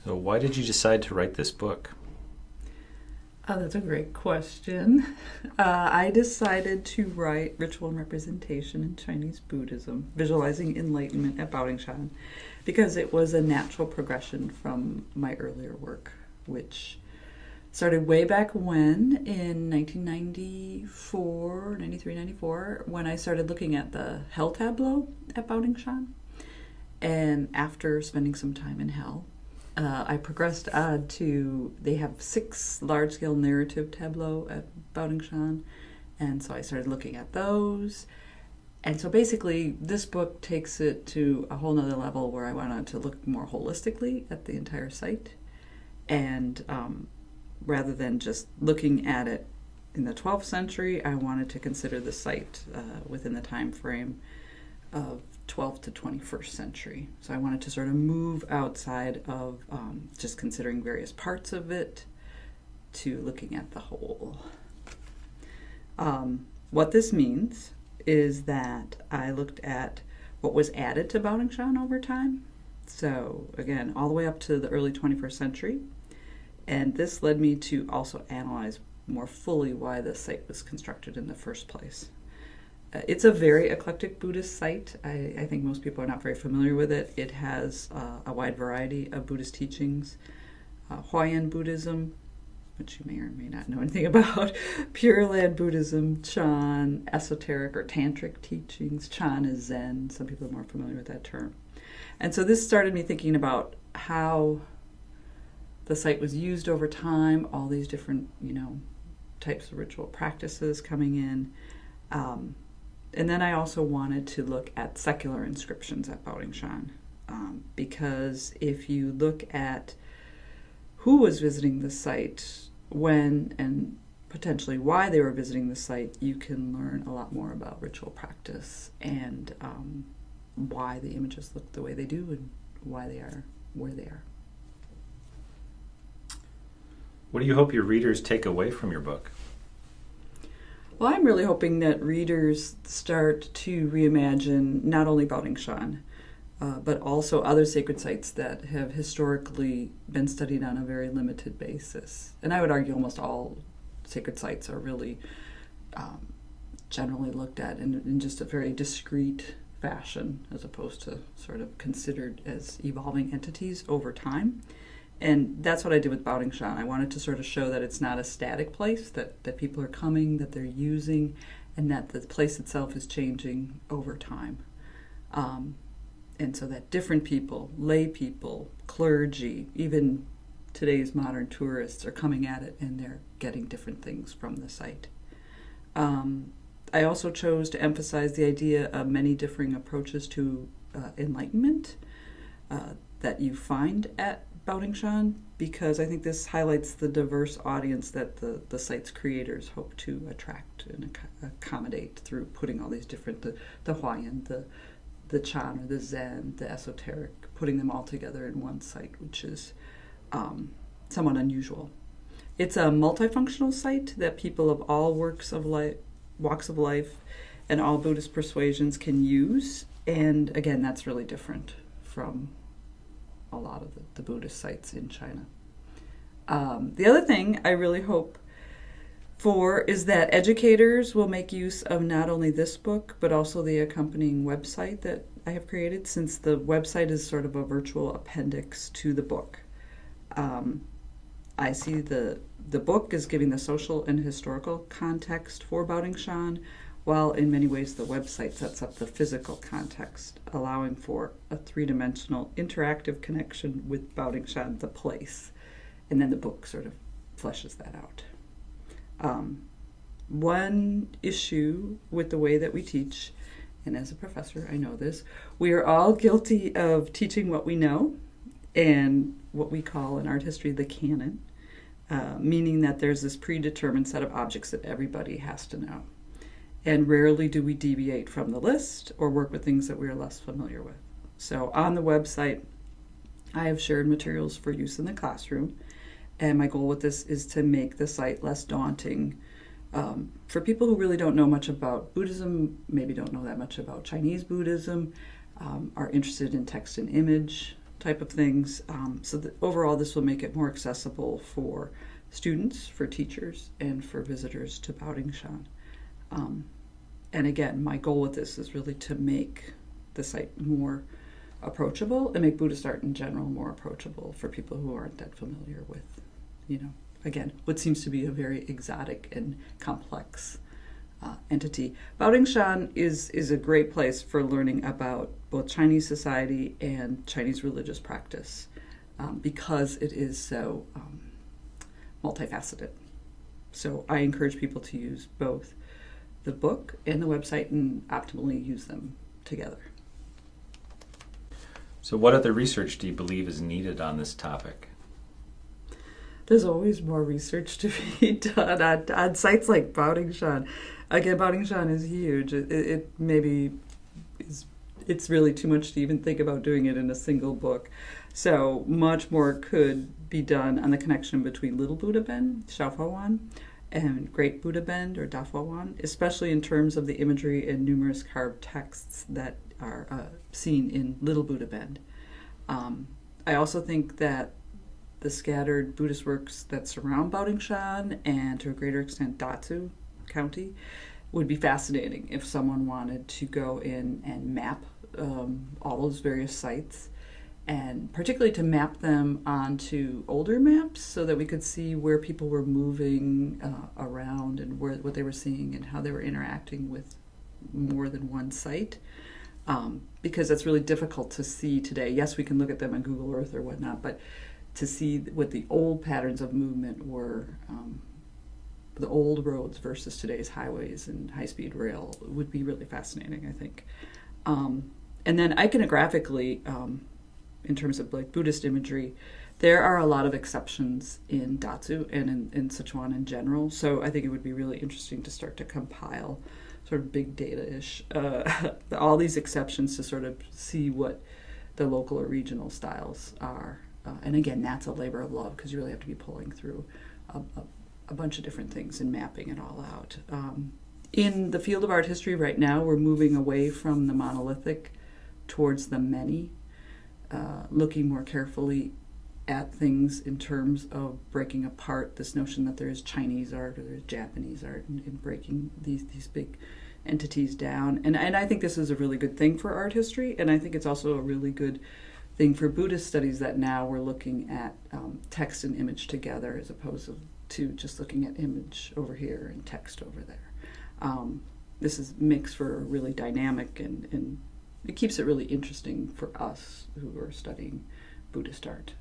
So why did you decide to write this book? Oh, that's a great question. I decided to write Ritual and Representation in Chinese Buddhism, Visualizing Enlightenment at Baodingshan, because it was a natural progression from my earlier work, which started way back when, in 1994, 93, 94, when I started looking at the Hell tableau at Baodingshan. And after spending some time in Hell, I progressed on to, they have 6 large-scale narrative tableaux at Baodingshan, and so I started looking at those. And so basically, this book takes it to a whole nother level where I wanted to look more holistically at the entire site, and rather than just looking at it in the 12th century, I wanted to consider the site within the time frame of 12th to 21st century. So I wanted to sort of move outside of just considering various parts of it to looking at the whole. What this means is that I looked at what was added to Baodingshan over time. So again, all the way up to the early 21st century. And this led me to also analyze more fully why the site was constructed in the first place. It's a very eclectic Buddhist site. I think most people are not very familiar with it. It has a wide variety of Buddhist teachings. Huayan Buddhism, which you may or may not know anything about, Pure Land Buddhism, Chan, esoteric or tantric teachings. Chan is Zen. Some people are more familiar with that term. And so this started me thinking about how the site was used over time, all these different, types of ritual practices coming in. And then I also wanted to look at secular inscriptions at Baodingshan, because if you look at who was visiting the site, when, and potentially why they were visiting the site, you can learn a lot more about ritual practice and why the images look the way they do and why they are where they are. What do you hope your readers take away from your book? Well, I'm really hoping that readers start to reimagine not only Baodingshan, but also other sacred sites that have historically been studied on a very limited basis. And I would argue almost all sacred sites are really generally looked at in just a very discrete fashion, as opposed to sort of considered as evolving entities over time. And that's what I did with Baodingshan. I wanted to sort of show that it's not a static place, that people are coming, that they're using, and that the place itself is changing over time. And so that different people, lay people, clergy, even today's modern tourists are coming at it and they're getting different things from the site. I also chose to emphasize the idea of many differing approaches to enlightenment that you find at Baodingshan, because I think this highlights the diverse audience that the site's creators hope to attract and accommodate through putting all these different, the Huayan, the Chan or the Zen, the esoteric, putting them all together in one site, which is somewhat unusual. It's a multifunctional site that people of all walks of life, and all Buddhist persuasions can use, and again, that's really different from a lot of the Buddhist sites in China. The other thing I really hope for is that educators will make use of not only this book, but also the accompanying website that I have created, since the website is sort of a virtual appendix to the book. I see the book is giving the social and historical context for Baodingshan, while in many ways the website sets up the physical context, allowing for a 3-dimensional interactive connection with Baodingshan, the place. And then the book sort of fleshes that out. One issue with the way that we teach, and as a professor I know this, we are all guilty of teaching what we know and what we call in art history the canon, meaning that there's this predetermined set of objects that everybody has to know. And rarely do we deviate from the list or work with things that we are less familiar with. So on the website, I have shared materials for use in the classroom, and my goal with this is to make the site less daunting for people who really don't know much about Buddhism, maybe don't know that much about Chinese Buddhism, are interested in text and image, type of things. So that overall, this will make it more accessible for students, for teachers, and for visitors to Baodingshan. And again, my goal with this is really to make the site more approachable and make Buddhist art in general more approachable for people who aren't that familiar with, again, what seems to be a very exotic and complex entity. Baodingshan is a great place for learning about both Chinese society and Chinese religious practice because it is so multifaceted. So I encourage people to use both the book and the website and optimally use them together. So what other research do you believe is needed on this topic? There's always more research to be done on sites like Baodingshan. Again, Baodingshan is huge. It maybe it's really too much to even think about doing it in a single book. So much more could be done on the connection between Little Buddha Bend, Shaofawan, and Great Buddha Bend, or Dafawan, especially in terms of the imagery and numerous carved texts that are seen in Little Buddha Bend. I also think that the scattered Buddhist works that surround Baodingshan and to a greater extent Datsu County would be fascinating if someone wanted to go in and map all those various sites, and particularly to map them onto older maps so that we could see where people were moving around and what they were seeing and how they were interacting with more than one site. Because that's really difficult to see today. Yes, we can look at them on Google Earth or whatnot, but to see what the old patterns of movement were, the old roads versus today's highways and high-speed rail would be really fascinating, I think. And then iconographically, in terms of like Buddhist imagery, there are a lot of exceptions in Datsu and in Suchan in general. So I think it would be really interesting to start to compile sort of big data-ish, all these exceptions to sort of see what the local or regional styles are. And again, that's a labor of love because you really have to be pulling through a bunch of different things and mapping it all out. In the field of art history right now, we're moving away from the monolithic towards the many, looking more carefully at things in terms of breaking apart this notion that there is Chinese art or there's Japanese art and breaking these big entities down. And I think this is a really good thing for art history, and I think it's also a really good thing for Buddhist studies that now we're looking at text and image together as opposed to just looking at image over here and text over there. This makes for a really dynamic and it keeps it really interesting for us who are studying Buddhist art.